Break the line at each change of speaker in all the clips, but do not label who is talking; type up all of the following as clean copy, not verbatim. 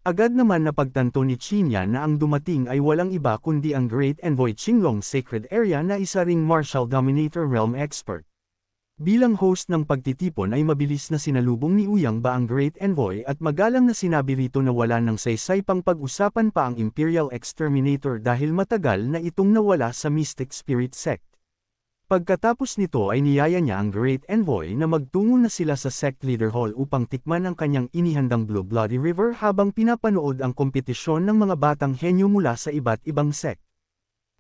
Agad naman napagtanto ni Qinyan na ang dumating ay walang iba kundi ang Great Envoy Qinglong Sacred Area na isa ring Martial Dominator Realm Expert. Bilang host ng pagtitipon ay mabilis na sinalubong ni Uyang Ba ang Great Envoy at magalang na sinabi rito na wala ng saysay pang pag-usapan pa ang Imperial Exterminator dahil matagal na itong nawala sa Mystic Spirit Sect. Pagkatapos nito ay niyaya niya ang Great Envoy na magtungo na sila sa Sect Leader Hall upang tikman ang kanyang inihandang Blue Bloody River habang pinapanood ang kompetisyon ng mga batang henyo mula sa iba't ibang sect.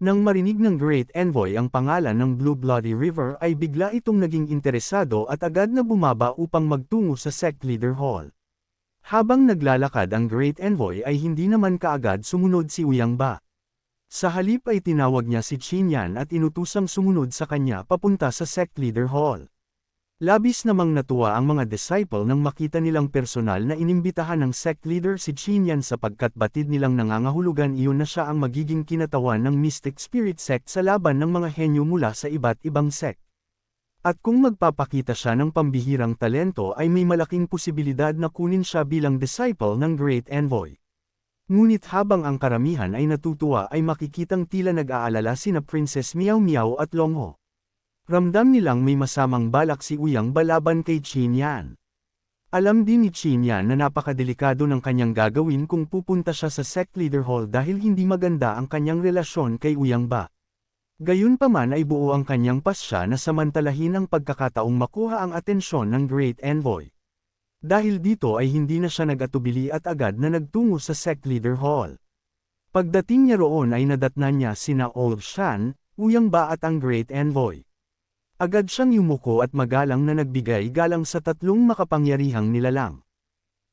Nang marinig ng Great Envoy ang pangalan ng Blue Bloody River ay bigla itong naging interesado at agad na bumaba upang magtungo sa Sect Leader Hall. Habang naglalakad ang Great Envoy ay hindi naman kaagad sumunod si Uyang Ba. Sa halip ay tinawag niya si Qinyan at inutusang sumunod sa kanya papunta sa Sect Leader Hall. Labis namang natuwa ang mga disciple nang makita nilang personal na inimbitahan ng sect leader si Qinyan sapagkat batid nilang nangangahulugan iyon na siya ang magiging kinatawan ng Mystic Spirit Sect sa laban ng mga henyo mula sa iba't ibang sect. At kung magpapakita siya ng pambihirang talento ay may malaking posibilidad na kunin siya bilang disciple ng Great Envoy. Ngunit habang ang karamihan ay natutuwa ay makikitang tila nag-aalala sina Princess Miao Miao at Long Ho. Ramdam nilang may masamang balak si Uyang Ba laban kay Qinyan. Alam din ni Qinyan na napakadelikado ng kanyang gagawin kung pupunta siya sa Sect Leader Hall dahil hindi maganda ang kanyang relasyon kay Uyang Ba. Gayunpaman ay buo ang kanyang pasya na samantalahin ang pagkakataong makuha ang atensyon ng Great Envoy. Dahil dito ay hindi na siya nag-atubili at agad na nagtungo sa Sect Leader Hall. Pagdating niya roon ay nadatnan niya sina Old Shan, Uyang Ba at ang Great Envoy. Agad siyang yumuko at magalang na nagbigay galang sa tatlong makapangyarihang nilalang.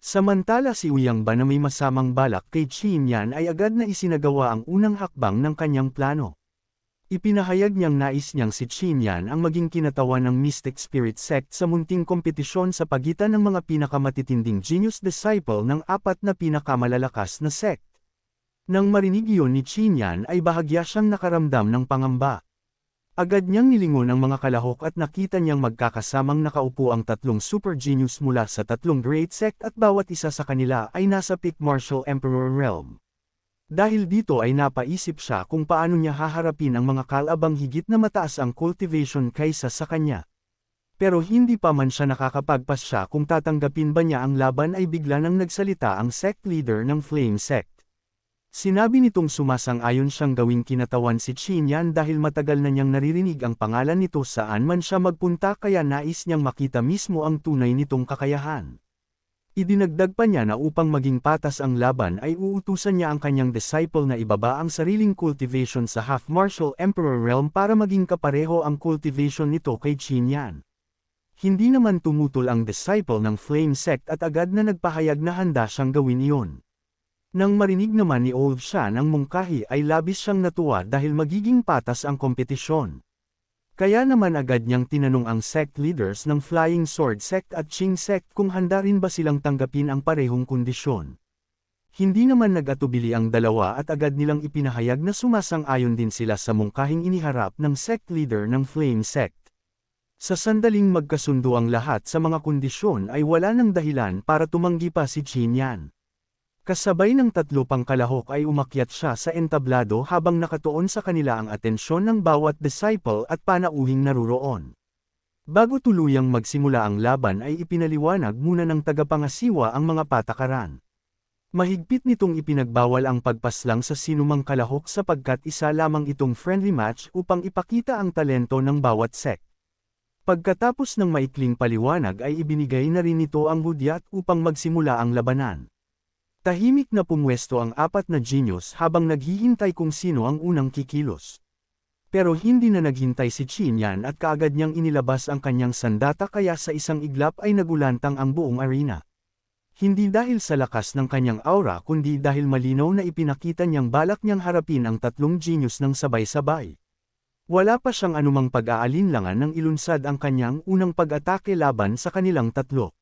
Samantala si Uyang Ba na may masamang balak kay Qinyan ay agad na isinagawa ang unang hakbang ng kanyang plano. Ipinahayag niyang nais niyang si Qinyan ang maging kinatawan ng Mystic Spirit Sect sa munting kompetisyon sa pagitan ng mga pinakamatitinding genius disciple ng apat na pinakamalalakas na sect. Nang marinig iyon ni Qinyan ay bahagya siyang nakaramdam ng pangamba. Agad niyang nilingon ang mga kalahok at nakita niyang magkakasamang nakaupo ang tatlong super genius mula sa tatlong great sect at bawat isa sa kanila ay nasa peak martial emperor realm. Dahil dito ay napaisip siya kung paano niya haharapin ang mga kalabang higit na mataas ang cultivation kaysa sa kanya. Pero hindi pa man siya nakakapagpas siya kung tatanggapin ba niya ang laban ay bigla nang nagsalita ang sect leader ng Flame Sect. Sinabi nitong sumasang-ayon siyang gawing kinatawan si Qinyan dahil matagal na niyang naririnig ang pangalan nito saan man siya magpunta kaya nais niyang makita mismo ang tunay nitong kakayahan. Idinagdag pa niya na upang maging patas ang laban ay uutusan niya ang kanyang disciple na ibaba ang sariling cultivation sa half-martial emperor realm para maging kapareho ang cultivation nito kay Qinyan. Hindi naman tumutol ang disciple ng Flame Sect at agad na nagpahayag na handa siyang gawin iyon. Nang marinig naman ni Old Shan ang mungkahi ay labis siyang natuwa dahil magiging patas ang kompetisyon. Kaya naman agad niyang tinanong ang sect leaders ng Flying Sword Sect at Qing Sect kung handa rin ba silang tanggapin ang parehong kondisyon. Hindi naman nag-atubili ang dalawa at agad nilang ipinahayag na sumasang-ayon din sila sa mungkahing iniharap ng sect leader ng Flame Sect. Sa sandaling magkasundo ang lahat sa mga kondisyon ay wala nang dahilan para tumanggi pa si Qinyan. Kasabay ng tatlo pang kalahok ay umakyat siya sa entablado habang nakatuon sa kanila ang atensyon ng bawat disciple at panauhing naruroon. Bago tuluyang magsimula ang laban ay ipinaliwanag muna ng tagapangasiwa ang mga patakaran. Mahigpit nitong ipinagbawal ang pagpaslang sa sinumang kalahok sapagkat isa lamang itong friendly match upang ipakita ang talento ng bawat sect. Pagkatapos ng maikling paliwanag ay ibinigay na rin nito ang hudyat upang magsimula ang labanan. Tahimik na pumwesto ang apat na genius habang naghihintay kung sino ang unang kikilos. Pero hindi na naghintay si Qinyan at kaagad niyang inilabas ang kanyang sandata kaya sa isang iglap ay nagulantang ang buong arena. Hindi dahil sa lakas ng kanyang aura kundi dahil malinaw na ipinakita niyang balak niyang harapin ang tatlong genius ng sabay-sabay. Wala pa siyang anumang pag-aalinlangan nang ilunsad ang kanyang unang pag-atake laban sa kanilang tatlo.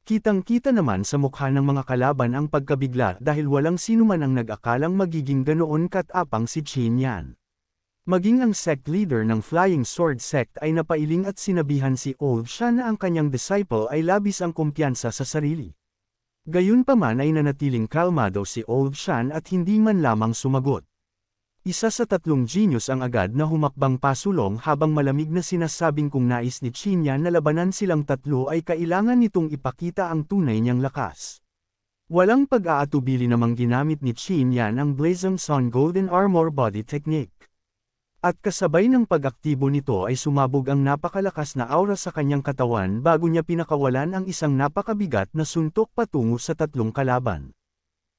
Kitang-kita naman sa mukha ng mga kalaban ang pagkabigla dahil walang sinuman ang nag-akalang magiging ganoon katapang si Qinyan. Maging ang sect leader ng Flying Sword Sect ay napailing at sinabihan si Old Shan na ang kanyang disciple ay labis ang kumpiyansa sa sarili. Gayunpaman ay nanatiling kalmado si Old Shan at hindi man lamang sumagot. Isa sa tatlong genius ang agad na humakbang pasulong habang malamig na sinasabing kung nais ni Qin Yan na labanan silang tatlo ay kailangan nitong ipakita ang tunay niyang lakas. Walang pag-aatubili namang ginamit ni Qin Yan ang Blazing Sun Golden Armor Body Technique. At kasabay ng pag-aktibo nito ay sumabog ang napakalakas na aura sa kanyang katawan bago niya pinakawalan ang isang napakabigat na suntok patungo sa tatlong kalaban.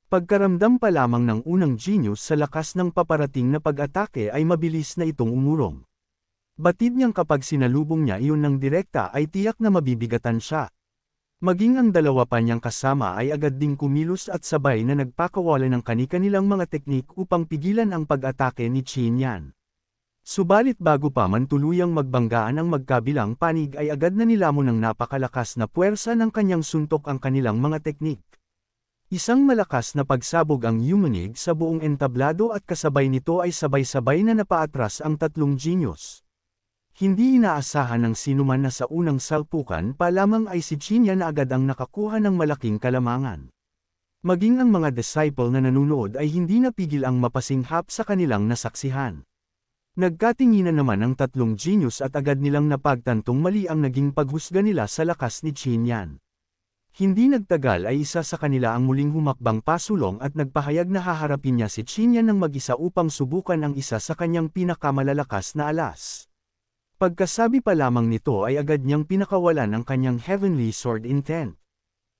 Pagkaramdam pa lamang ng unang genius sa lakas ng paparating na pag-atake ay mabilis na itong umurong. Batid niyang kapag sinalubong niya iyon ng direkta ay tiyak na mabibigatan siya. Maging ang dalawa pa niyang kasama ay agad ding kumilos at sabay na nagpakawala ng kani-kanilang mga teknik upang pigilan ang pag-atake ni Qin Yan. Subalit bago pa man tuluyang magbanggaan ang magkabilang panig ay agad na nilamon ng napakalakas na puwersa ng kanyang suntok ang kanilang mga teknik. Isang malakas na pagsabog ang yumanig sa buong entablado at kasabay nito ay sabay-sabay na napaatras ang tatlong genius. Hindi inaasahan ng sinuman na sa unang salpukan pa lamang ay si Qin Yan na agad ang nakakuha ng malaking kalamangan. Maging ang mga disciple na nanunood ay hindi napigil ang mapasinghap sa kanilang nasaksihan. Nagkatinginan naman ang tatlong genius at agad nilang napagtantong mali ang naging paghusga nila sa lakas ni Qin Yan. Hindi nagtagal ay isa sa kanila ang muling humakbang pasulong at nagpahayag na haharapin niya si Qin Yan ng mag-isa upang subukan ang isa sa kanyang pinakamalalakas na alas. Pagkasabi pa lamang nito ay agad niyang pinakawalan ang kanyang Heavenly Sword Intent.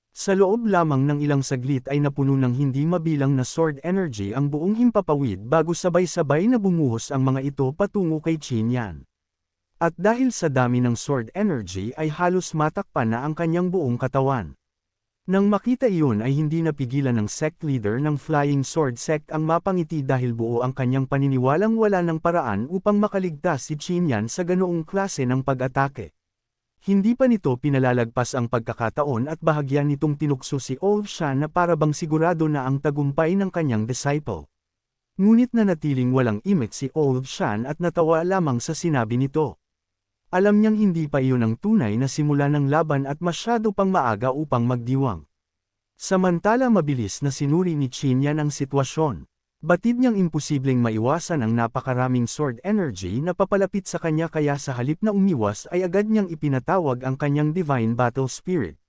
Sa loob lamang ng ilang saglit ay napuno ng hindi mabilang na sword energy ang buong himpapawid bago sabay-sabay na bumuhos ang mga ito patungo kay Qin Yan. At dahil sa dami ng sword energy ay halos matakpan na ang kanyang buong katawan. Nang makita iyon ay hindi napigilan ng sect leader ng Flying Sword Sect ang mapangiti dahil buo ang kanyang paniniwalang wala ng paraan upang makaligtas si Qin Yan sa ganoong klase ng pag-atake. Hindi pa nito pinalalagpas ang pagkakataon at bahagyan nitong tinukso si Old Shan na parabang sigurado na ang tagumpay ng kanyang disciple. Ngunit nanatiling walang imik si Old Shan at natawa lamang sa sinabi nito. Alam niyang hindi pa iyon ang tunay na simula ng laban at masyado pang maaga upang magdiwang. Samantala mabilis na sinuri ni Qin Yan ang sitwasyon. Batid niyang imposibleng maiwasan ang napakaraming sword energy na papalapit sa kanya kaya sa halip na umiwas ay agad niyang ipinatawag ang kanyang Divine Battle Spirit.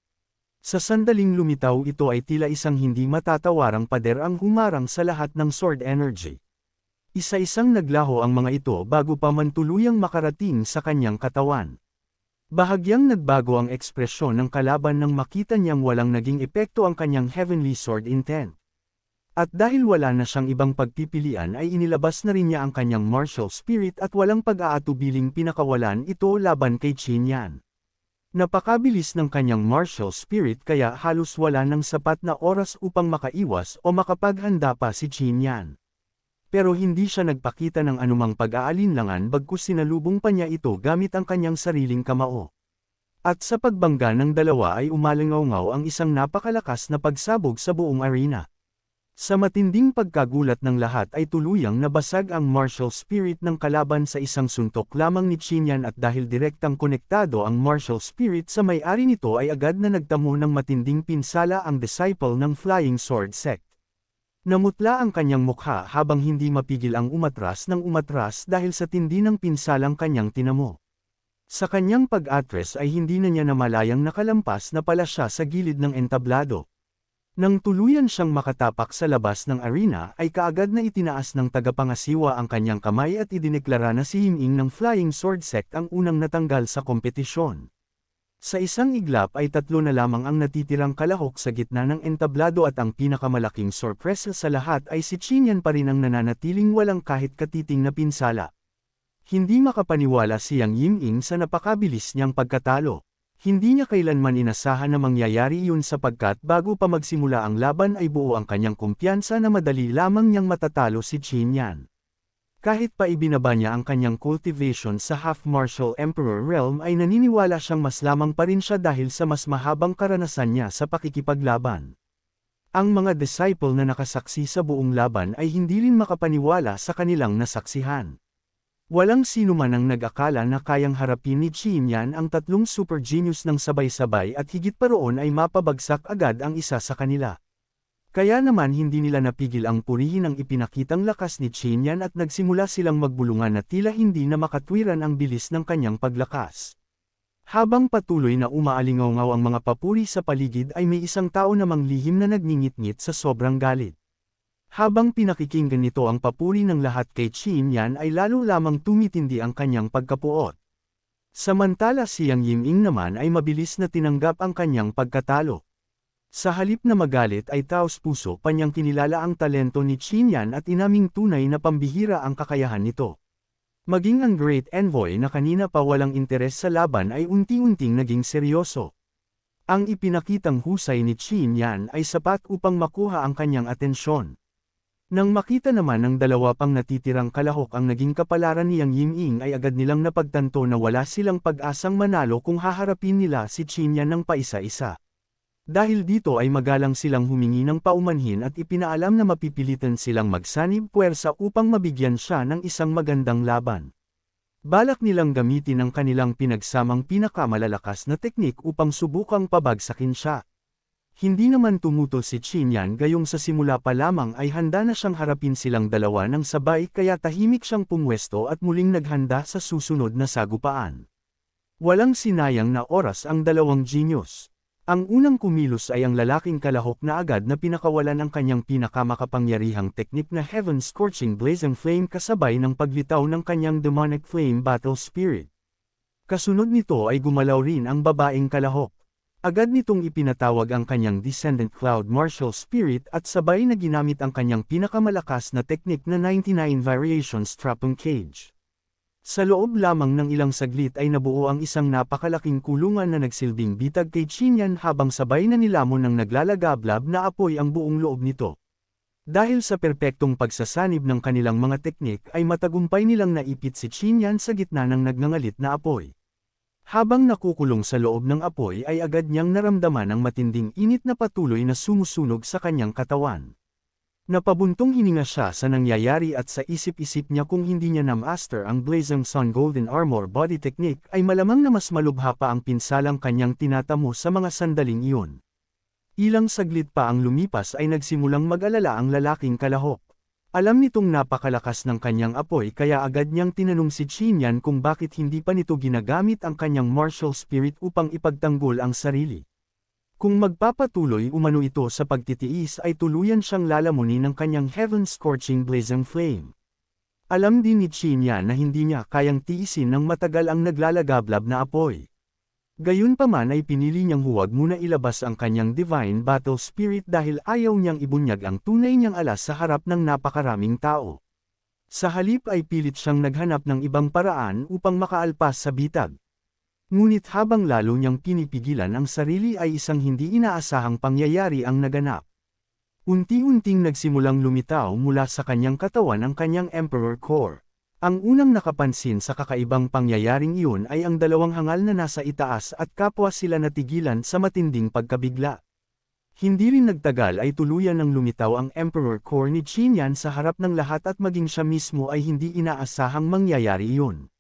Sa sandaling lumitaw ito ay tila isang hindi matatawarang pader ang humarang sa lahat ng sword energy. Isa-isang naglaho ang mga ito bago pa man tuluyang makarating sa kanyang katawan. Bahagyang nagbago ang ekspresyon ng kalaban nang makita niyang walang naging epekto ang kanyang Heavenly Sword Intent. At dahil wala na siyang ibang pagpipilian ay inilabas na rin niya ang kanyang martial spirit at walang pag-aatubiling pinakawalan ito laban kay Qin Yan. Napakabilis ng kanyang martial spirit kaya halos wala ng sapat na oras upang makaiwas o makapaghanda pa si Qin Yan. Pero hindi siya nagpakita ng anumang pag-aalinlangan bagkus sinalubong pa niya ito gamit ang kanyang sariling kamao. At sa pagbangga ng dalawa ay umalingaw-ngaw ang isang napakalakas na pagsabog sa buong arena. Sa matinding pagkagulat ng lahat ay tuluyang nabasag ang martial spirit ng kalaban sa isang suntok lamang ni Qin Yan at dahil direktang konektado ang martial spirit sa may-ari nito ay agad na nagtamo ng matinding pinsala ang disciple ng Flying Sword Sect. Namutla ang kanyang mukha habang hindi mapigil ang umatras ng umatras dahil sa tindi ng pinsalang kanyang tinamo. Sa kanyang pag-atres ay hindi na niya namalayang nakalampas na pala siya sa gilid ng entablado. Nang tuluyan siyang makatapak sa labas ng arena ay kaagad na itinaas ng tagapangasiwa ang kanyang kamay at idineklara na si Yiming ng Flying Sword Sect ang unang natanggal sa kompetisyon. Sa isang iglap ay tatlo na lamang ang natitirang kalahok sa gitna ng entablado at ang pinakamalaking sorpresa sa lahat ay si Qin Yan pa rin ang nananatiling walang kahit katiting na pinsala. Hindi makapaniwala si Yang Yiming sa napakabilis niyang pagkatalo. Hindi niya kailanman inasahan na mangyayari iyon sapagkat bago pa magsimula ang laban ay buo ang kanyang kumpiyansa na madali lamang niyang matatalo si Qin Yan. Kahit pa ibinaba niya ang kanyang cultivation sa half-martial emperor realm ay naniniwala siyang mas lamang pa rin siya dahil sa mas mahabang karanasan niya sa pakikipaglaban. Ang mga disciple na nakasaksi sa buong laban ay hindi rin makapaniwala sa kanilang nasaksihan. Walang sino man ang nag-akala na kayang harapin ni Qin Yan ang tatlong super genius ng sabay-sabay at higit pa roon ay mapabagsak agad ang isa sa kanila. Kaya naman hindi nila napigil ang purihin ang ipinakitang lakas ni Qin Yan at nagsimula silang magbulungan na tila hindi na makatwiran ang bilis ng kanyang paglakas. Habang patuloy na umaalingaw-ngaw ang mga papuri sa paligid ay may isang tao namang lihim na nagngingit-ngit sa sobrang galit. Habang pinakikinggan nito ang papuri ng lahat kay Qin Yan ay lalo lamang tumitindi ang kanyang pagkapuot. Samantala si Yang Yiming naman ay mabilis na tinanggap ang kanyang pagkatalo. Sa halip na magalit ay taos-puso pa niyang kinilala ang talento ni Qin Yan at inaming tunay na pambihira ang kakayahan nito. Maging ang Great Envoy na kanina pa walang interes sa laban ay unti-unting naging seryoso. Ang ipinakitang husay ni Qin Yan ay sapat upang makuha ang kanyang atensyon. Nang makita naman ng dalawa pang natitirang kalahok ang naging kapalaran ni Yang Yiming ay agad nilang napagtanto na wala silang pag-asang manalo kung haharapin nila si Qin Yan ng paisa-isa. Dahil dito ay magalang silang humingi ng paumanhin at ipinaalam na mapipilitan silang magsanib puwersa upang mabigyan siya ng isang magandang laban. Balak nilang gamitin ang kanilang pinagsamang pinakamalalakas na teknik upang subukang pabagsakin siya. Hindi naman tumutol si Qin Yan gayong sa simula pa lamang ay handa na siyang harapin silang dalawa ng sabay kaya tahimik siyang pumwesto at muling naghanda sa susunod na sagupaan. Walang sinayang na oras ang dalawang genius. Ang unang kumilos ay ang lalaking kalahok na agad na pinakawalan ang kanyang pinakamakapangyarihang teknik na Heaven Scorching Blazing Flame kasabay ng paglitaw ng kanyang Demonic Flame Battle Spirit. Kasunod nito ay gumalaw rin ang babaeng kalahok. Agad nitong ipinatawag ang kanyang Descendant Cloud Martial Spirit at sabay na ginamit ang kanyang pinakamalakas na teknik na 99 Variations Trapung Cage. Sa loob lamang ng ilang saglit ay nabuo ang isang napakalaking kulungan na nagsilbing bitag kay Qin Yan habang sabay na nilamon ng naglalagablab na apoy ang buong loob nito. Dahil sa perpektong pagsasanib ng kanilang mga teknik ay matagumpay nilang naipit si Qin Yan sa gitna ng nagngangalit na apoy. Habang nakukulong sa loob ng apoy ay agad niyang naramdaman ang matinding init na patuloy na sumusunog sa kanyang katawan. Napabuntong hininga siya sa nangyayari at sa isip-isip niya kung hindi niya na-master ang Blazing Sun Golden Armor Body Technique ay malamang na mas malubha pa ang pinsalang kanyang tinatamo sa mga sandaling iyon. Ilang saglit pa ang lumipas ay nagsimulang mag-alala ang lalaking kalahok. Alam nitong napakalakas ng kanyang apoy kaya agad niyang tinanong si Qin Yan kung bakit hindi pa nito ginagamit ang kanyang martial spirit upang ipagtanggol ang sarili. Kung magpapatuloy umano ito sa pagtitiis ay tuluyan siyang lalamunin ng kanyang Heaven Scorching Blazing Flame. Alam din ni Qin Yan na hindi niya kayang tiisin ng matagal ang naglalagablab na apoy. Gayunpaman ay pinili niyang huwag muna ilabas ang kanyang Divine Battle Spirit dahil ayaw niyang ibunyag ang tunay niyang alas sa harap ng napakaraming tao. Sa halip ay pilit siyang naghanap ng ibang paraan upang makaalpas sa bitag. Ngunit habang lalo niyang pinipigilan ang sarili ay isang hindi inaasahang pangyayari ang naganap. Unti-unting nagsimulang lumitaw mula sa kanyang katawan ang kanyang Emperor Core. Ang unang nakapansin sa kakaibang pangyayaring iyon ay ang dalawang hangal na nasa itaas at kapwa sila natigilan sa matinding pagkabigla. Hindi rin nagtagal ay tuluyan ng lumitaw ang Emperor Core ni Qin Yan sa harap ng lahat at maging siya mismo ay hindi inaasahang mangyayari iyon.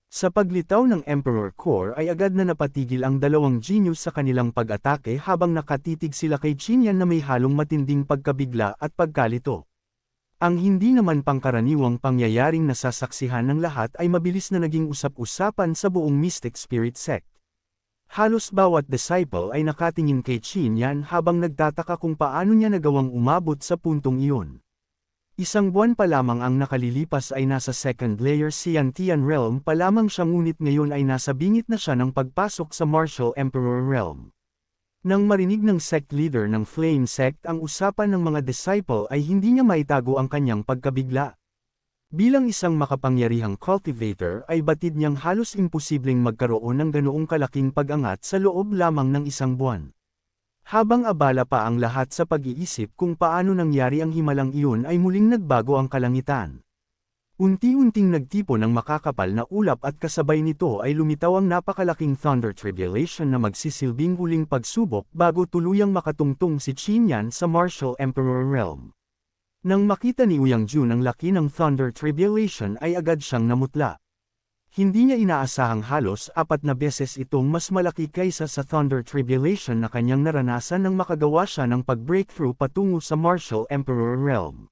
Sa paglitaw ng Emperor Core ay agad na napatigil ang dalawang genius sa kanilang pag-atake habang nakatitig sila kay Qin Yan na may halong matinding pagkabigla at pagkalito. Ang hindi naman pangkaraniwang pangyayaring nasasaksihan ng lahat ay mabilis na naging usap-usapan sa buong Mystic Spirit Sect. Halos bawat disciple ay nakatingin kay Qin Yan habang nagtataka kung paano niya nagawang umabot sa puntong iyon. Isang buwan pa lamang ang nakalilipas ay nasa second layer Xiantian Realm pa lamang siya ngunit ngayon ay nasa bingit na siya ng pagpasok sa Martial Emperor Realm. Nang marinig ng sect leader ng Flame Sect ang usapan ng mga disciple ay hindi niya maitago ang kanyang pagkabigla. Bilang isang makapangyarihang cultivator ay batid niyang halos imposibleng magkaroon ng ganoong kalaking pag-angat sa loob lamang ng isang buwan. Habang abala pa ang lahat sa pag-iisip kung paano nangyari ang himalang iyon ay muling nagbago ang kalangitan. Unti-unting nagtipo ng makakapal na ulap at kasabay nito ay lumitaw ang napakalaking Thunder Tribulation na magsisilbing huling pagsubok bago tuluyang makatungtong si Qin Yan sa Martial Emperor Realm. Nang makita ni Uyang Jun ang laki ng Thunder Tribulation ay agad siyang namutla. Hindi niya inaasahang halos 4 na beses itong mas malaki kaysa sa Thunder Tribulation na kanyang naranasan nang makagawa siya ng pag-breakthrough patungo sa Martial Emperor Realm.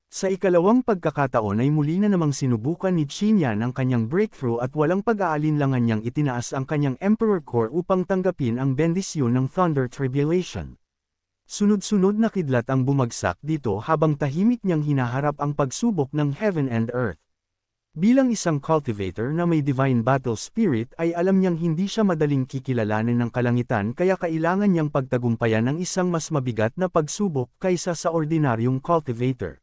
Sa ikalawang pagkakataon ay muli na namang sinubukan ni Qin Yan ang kanyang breakthrough at walang pag-aalinlangan niyang itinaas ang kanyang Emperor Core upang tanggapin ang bendisyon ng Thunder Tribulation. Sunod-sunod na kidlat ang bumagsak dito habang tahimik niyang hinaharap ang pagsubok ng Heaven and Earth. Bilang isang cultivator na may divine battle spirit ay alam niyang hindi siya madaling kikilalanin ng kalangitan kaya kailangan niyang pagtagumpayan ng isang mas mabigat na pagsubok kaysa sa ordinaryong cultivator.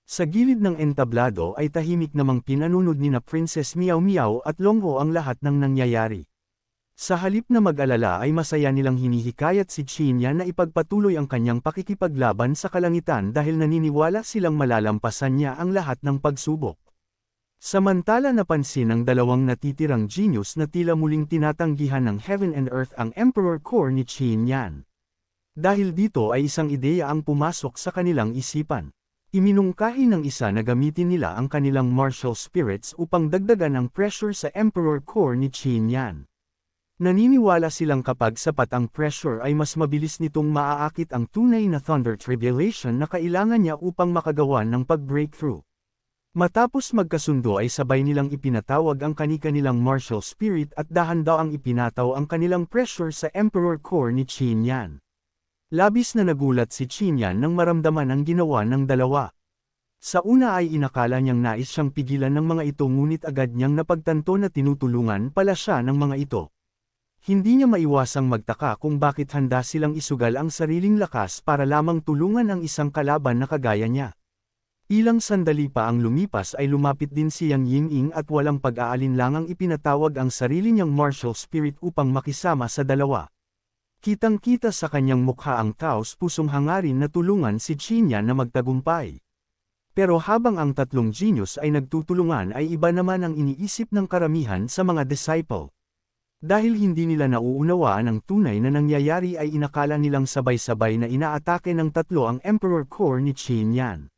Sa gilid ng entablado ay tahimik namang pinanunod ni na Princess Miao Miao at Longho ang lahat ng nangyayari. Sa halip na mag-alala ay masaya nilang hinihikayat si Qin Yan na ipagpatuloy ang kanyang pakikipaglaban sa kalangitan dahil naniniwala silang malalampasan niya ang lahat ng pagsubok. Samantala napansin ng dalawang natitirang genius na tila muling tinatanggihan ng Heaven and Earth ang Emperor Core ni Qin Yan. Dahil dito ay isang ideya ang pumasok sa kanilang isipan. Iminungkahi ng isa na gamitin nila ang kanilang martial spirits upang dagdagan ang pressure sa Emperor Core ni Qin Yan. Naniniwala silang kapag sapat ang pressure ay mas mabilis nitong maaakit ang tunay na Thunder Tribulation na kailangan niya upang makagawa ng pag-breakthrough. Matapos magkasundo ay sabay nilang ipinatawag ang kani-kanilang martial spirit at dahan-daang ipinataw ang kanilang pressure sa Emperor Core ni Qin Yan. Labis na nagulat si Qin Yan nang maramdaman ang ginawa ng dalawa. Sa una ay inakala niyang nais siyang pigilan ng mga ito ngunit agad niyang napagtanto na tinutulungan pala siya ng mga ito. Hindi niya maiwasang magtaka kung bakit handa silang isugal ang sariling lakas para lamang tulungan ang isang kalaban na kagaya niya. Ilang sandali pa ang lumipas ay lumapit din si Yang Yingning at walang pag-aalinlangang ipinatawag ang sarili niyang martial spirit upang makisama sa dalawa. Kitang-kita sa kanyang mukha ang taos-pusong hangarin na tulungan si Qin Yan na magtagumpay. Pero habang ang tatlong genius ay nagtutulungan ay iba naman ang iniisip ng karamihan sa mga disciple. Dahil hindi nila nauunawaan ang tunay na nangyayari ay inakala nilang sabay-sabay na inaatake ng tatlo ang Emperor Core ni Qin Yan.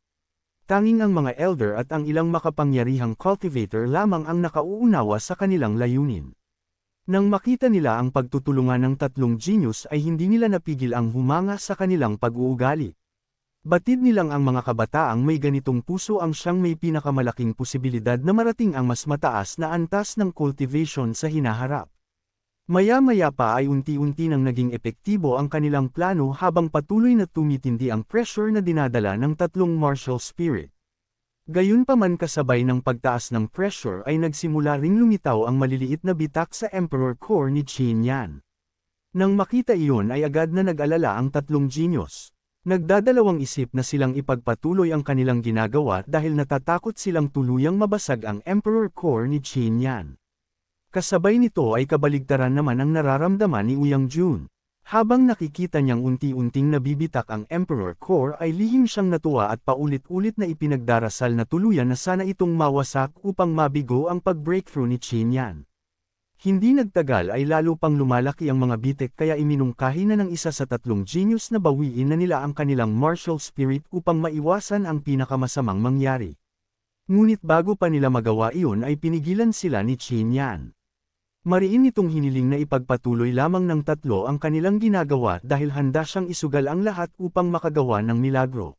Tanging ang mga elder at ang ilang makapangyarihang cultivator lamang ang nakauunawa sa kanilang layunin. Nang makita nila ang pagtutulungan ng tatlong genius ay hindi nila napigil ang humanga sa kanilang pag-uugali. Batid nilang ang mga kabataang may ganitong puso ang siyang may pinakamalaking posibilidad na marating ang mas mataas na antas ng cultivation sa hinaharap. Maya-maya pa ay unti-unti nang naging epektibo ang kanilang plano habang patuloy na tumitindi ang pressure na dinadala ng tatlong martial spirit. Gayunpaman kasabay ng pagtaas ng pressure ay nagsimula ring lumitaw ang maliliit na bitak sa Emperor Core ni Qin Yan. Nang makita iyon ay agad na nag-alala ang tatlong genius. Nagdadalawang isip na silang ipagpatuloy ang kanilang ginagawa dahil natatakot silang tuluyang mabasag ang Emperor Core ni Qin Yan. Kasabay nito ay kabaligtaran naman ang nararamdaman ni Uyang Jun. Habang nakikita niyang unti-unting nabibitak ang Emperor Core ay lihim siyang natuwa at paulit-ulit na ipinagdarasal na tuluyan na sana itong mawasak upang mabigo ang pag-breakthrough ni Qin Yan. Hindi nagtagal ay lalo pang lumalaki ang mga bitek kaya iminungkahi na ng isa sa tatlong genius na bawiin na nila ang kanilang martial spirit upang maiwasan ang pinakamasamang mangyari. Ngunit bago pa nila magawa iyon ay pinigilan sila ni Qin Yan. Mariin itong hiniling na ipagpatuloy lamang ng tatlo ang kanilang ginagawa dahil handa siyang isugal ang lahat upang makagawa ng milagro.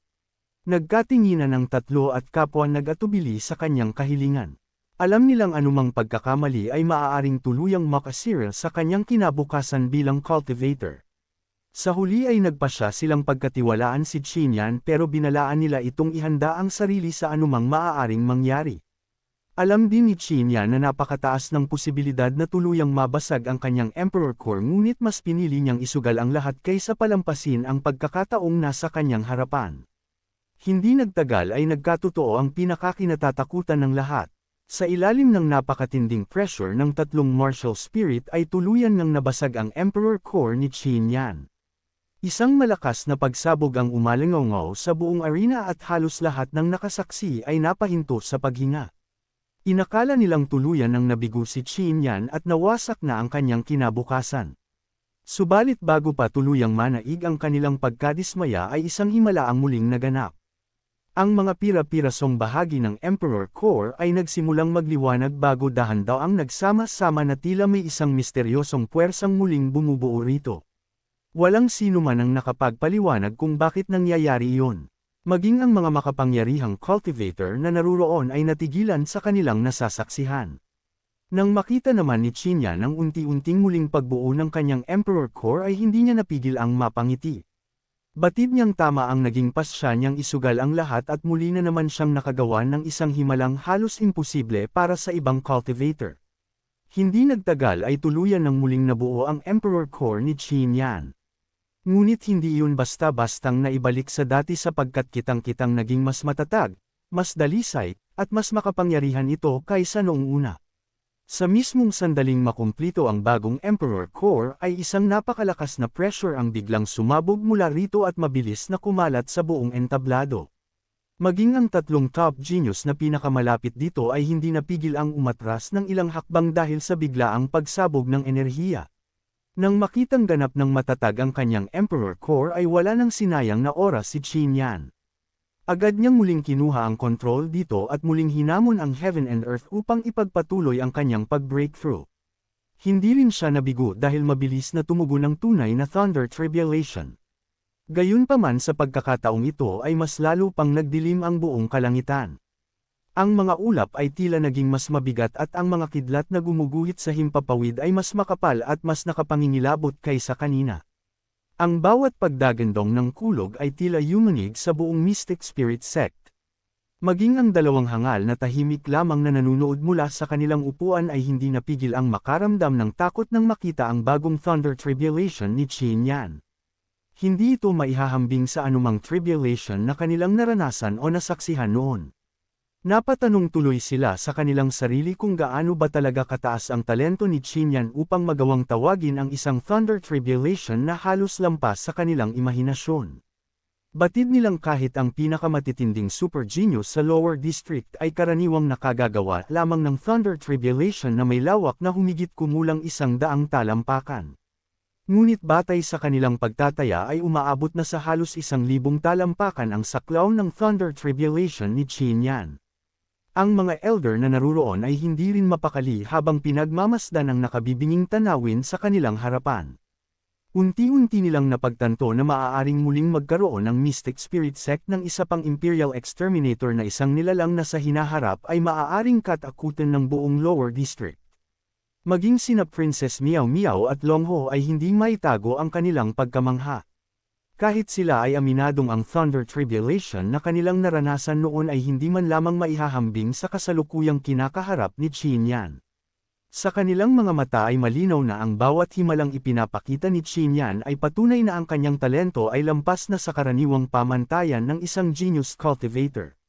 Nagkatinginan ang tatlo at kapwa nag-atubili sa kanyang kahilingan. Alam nilang anumang pagkakamali ay maaaring tuluyang makasira sa kanyang kinabukasan bilang cultivator. Sa huli ay nagpasya silang pagkatiwalaan si Qin Yan pero binalaan nila itong ihanda ang sarili sa anumang maaaring mangyari. Alam din ni Qin Yan na napakataas ng posibilidad na tuluyang mabasag ang kanyang Emperor Core ngunit mas pinili niyang isugal ang lahat kaysa palampasin ang pagkakataong nasa kanyang harapan. Hindi nagtagal ay nagkatotoo ang pinakakinatatakutan ng lahat. Sa ilalim ng napakatinding pressure ng tatlong martial spirit ay tuluyan ngang nabasag ang Emperor Core ni Qin Yan. Isang malakas na pagsabog ang umalingaw sa buong arena at halos lahat ng nakasaksi ay napahinto sa paghinga. Inakala nilang tuluyan ng nabigo si Qin Yan at nawasak na ang kanyang kinabukasan. Subalit bago pa tuluyang manaig ang kanilang pagkadismaya ay isang himala ang muling naganap. Ang mga pira-pirasong bahagi ng Emperor Core ay nagsimulang magliwanag bago dahan-daw ang nagsama-sama na tila may isang misteryosong puwersang muling bumubuo rito. Walang sino man ang nakapagpaliwanag kung bakit nangyayari iyon. Maging ang mga makapangyarihang cultivator na naruroon ay natigilan sa kanilang nasasaksihan. Nang makita naman ni Xinyan ang unti-unting muling pagbuo ng kanyang Emperor Core ay hindi niya napigil ang mapangiti. Batid niyang tama ang naging pasya niyang isugal ang lahat at muli na naman siyang nakagawa ng isang himalang halos imposible para sa ibang cultivator. Hindi nagtagal ay tuluyan ng muling nabuo ang Emperor Core ni Xinyan. Ngunit hindi iyon basta-bastang naibalik sa dati sapagkat kitang-kitang naging mas matatag, mas dalisay, at mas makapangyarihan ito kaysa noong una. Sa mismong sandaling makumplito ang bagong Emperor Core ay isang napakalakas na pressure ang biglang sumabog mula rito at mabilis na kumalat sa buong entablado. Maging ang tatlong top genius na pinakamalapit dito ay hindi napigil ang umatras ng ilang hakbang dahil sa biglaang pagsabog ng enerhiya. Nang makitang ganap ng matatag ang kanyang Emperor Core ay wala nang sinayang na oras si Xinyan. Agad niyang muling kinuha ang kontrol dito at muling hinamon ang Heaven and Earth upang ipagpatuloy ang kanyang pag-breakthrough. Hindi rin siya nabigo dahil mabilis na tumugon ang tunay na Thunder Tribulation. Gayunpaman sa pagkakataong ito ay mas lalo pang nagdilim ang buong kalangitan. Ang mga ulap ay tila naging mas mabigat at ang mga kidlat na gumuguhit sa himpapawid ay mas makapal at mas nakapangingilabot kaysa kanina. Ang bawat pagdagandong ng kulog ay tila yumanig sa buong Mystic Spirit Sect. Maging ang dalawang hangal na tahimik lamang na nanunood mula sa kanilang upuan ay hindi napigil ang makaramdam ng takot nang makita ang bagong Thunder Tribulation ni Xinyan. Hindi ito maihahambing sa anumang tribulation na kanilang naranasan o nasaksihan noon. Napatanong tuloy sila sa kanilang sarili kung gaano ba talaga kataas ang talento ni Xinyan upang magawang tawagin ang isang Thunder Tribulation na halos lampas sa kanilang imahinasyon. Batid nilang kahit ang pinakamatitinding super genius sa lower district ay karaniwang nakagagawa lamang ng Thunder Tribulation na may lawak na humigit kumulang 100 talampakan. Ngunit batay sa kanilang pagtataya ay umaabot na sa halos 1,000 talampakan ang saklaw ng Thunder Tribulation ni Xinyan. Ang mga elder na naruroon ay hindi rin mapakali habang pinagmamasdan ang nakabibinging tanawin sa kanilang harapan. Unti-unti nilang napagtanto na maaaring muling magkaroon ng Mystic Spirit Sect ng isa pang Imperial Exterminator na isang nilalang na sa hinaharap ay maaaring katakutan ng buong lower district. Maging sina Princess Miao Miao at Long Ho ay hindi maitago ang kanilang pagkamangha. Kahit sila ay aminadong ang Thunder Tribulation na kanilang naranasan noon ay hindi man lamang maihahambing sa kasalukuyang kinakaharap ni Xinyan. Sa kanilang mga mata ay malinaw na ang bawat himalang ipinapakita ni Xinyan ay patunay na ang kanyang talento ay lampas na sa karaniwang pamantayan ng isang genius cultivator.